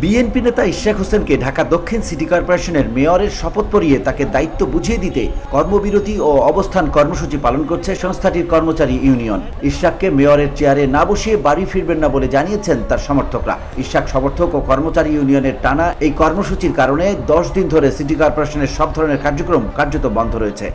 BNP নেতা ইশরাক হোসেনকে ঢাকা দক্ষিণ সিটি কর্পোরেশনের মেয়রের শপথ পড়িয়ে তাকে দায়িত্ব বুঝিয়ে দিতে কর্মবিরতি ও অবস্থান কর্মসূচি পালন করছে সংস্থাটির কর্মচারী ইউনিয়ন। ইশরাককে মেয়রের চেয়ারে না বসিয়ে বাড়ি ফিরবেন না বলে জানিয়েছেন তার সমর্থকরা। ইশরাক সমর্থক ও কর্মচারী ইউনিয়নের টানা এই কর্মসূচির কারণে 10 দিন ধরে সিটি কর্পোরেশনের সব ধরনের কার্যক্রম কার্যত বন্ধ রয়েছে।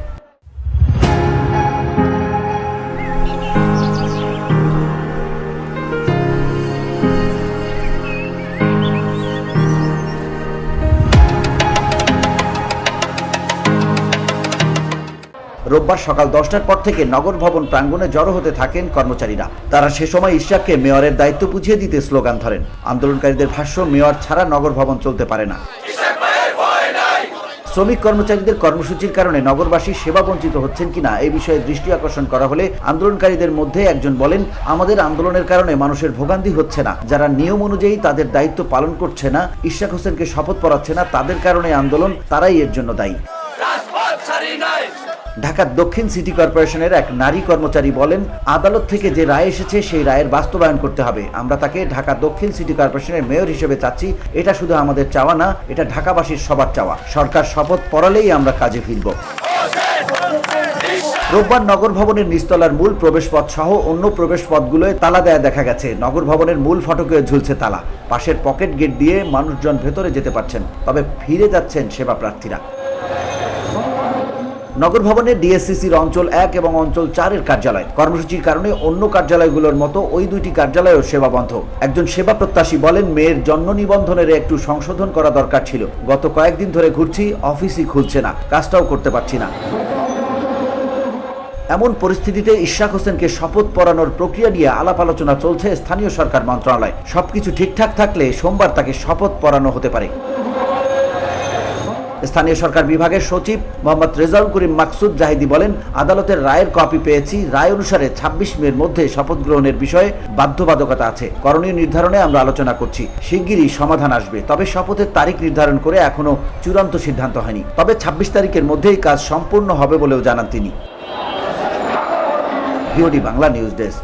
রোববার সকাল 10টার পর থেকে নগর ভবন প্রাঙ্গণে জড়ো হতে থাকেন কর্মচারীরা। তারা সে সময় ইশরাককে মেয়রের দায়িত্ব বুঝিয়ে দিতে স্লোগান ধরেন। আন্দোলনকারীদের ভাষ্য, মেয়র ছাড়া নগর ভবন চলতে পারে না। শ্রমিক কর্মচারীদের কর্মসূচির কারণে নগরবাসী সেবা বঞ্চিত হচ্ছেন কিনা এই বিষয়ে দৃষ্টি আকর্ষণ করা হলে আন্দোলনকারীদের মধ্যে একজন বলেন, আমাদের আন্দোলনের কারণে মানুষের ভোগান্তি হচ্ছে না, যারা নিয়ম অনুযায়ী তাদের দায়িত্ব পালন করছে না, ইশরাক হোসেনকে শপথ পড়াচ্ছে না, তাদের কারণে আন্দোলন, তারাই এর জন্য দায়ী। ঢাকা দক্ষিণ সিটি কর্পোরেশনের এক নারী কর্মচারী বলেন, আদালত থেকে যে রায় এসেছে সেই রায়ের বাস্তবায়ন করতে হবে। আমরা তাকে ঢাকা দক্ষিণ সিটি কর্পোরেশনের মেয়র হিসেবে চাচ্ছি। এটা শুধু আমাদের চাওয়া না, এটা ঢাকাবাসীর সবার চাওয়া। সরকার শপথ পড়ালেই আমরা কাজে ফিরব। রোববার নগর ভবনের নিচতলার মূল প্রবেশপথ সহ অন্য প্রবেশপথগুলোয় তালা দেয়া দেখা গেছে। নগর ভবনের মূল ফটকে ঝুলছে তালা। পাশের পকেট গেট দিয়ে মানুষজন ভেতরে যেতে পারছেন, তবে ফিরে যাচ্ছেন সেবা প্রার্থীরা। নগর ভবনের ডিএসসিসির অঞ্চল 1 এবং অঞ্চল 4-এর কার্যালয় কর্মসূচির কারণে অন্য কার্যালয়গুলোর মতো ওই দুইটি কার্যালয়ও সেবা বন্ধ। একজন সেবা প্রত্যাশী বলেন, মেয়ের জন্ম নিবন্ধনের একটু সংশোধন করা দরকার ছিল। গত কয়েকদিন ধরে ঘুরছি, অফিসই খুলছে না, কাজটাও করতে পারছি না। এমন পরিস্থিতিতে ইশরাক হোসেনকে শপথ পড়ানোর প্রক্রিয়া নিয়ে আলাপ আলোচনা চলছে স্থানীয় সরকার মন্ত্রণালয়। সবকিছু ঠিকঠাক থাকলে সোমবার তাকে শপথ পড়ানো হতে পারে। স্থানীয় সরকার বিভাগের সচিব মোহাম্মদ রেজাউল করিম মাকসুদ জাহিদি বলেন, আদালতের রায়ের কপি পেয়েছি। রায় অনুসারে 26 মের মধ্যে শপথ গ্রহণের বিষয়ে বাধ্যবাধকতা আছে। করণীয় নির্ধারণে আমরা আলোচনা করছি, শিগগিরই সমাধান আসবে। তবে শপথের তারিখ নির্ধারণ করে এখনো চূড়ান্ত সিদ্ধান্ত হয়নি। তবে 26 তারিখের মধ্যেই কাজ সম্পূর্ণ হবে বলেও জানান তিনি। VOD Bangla news desk.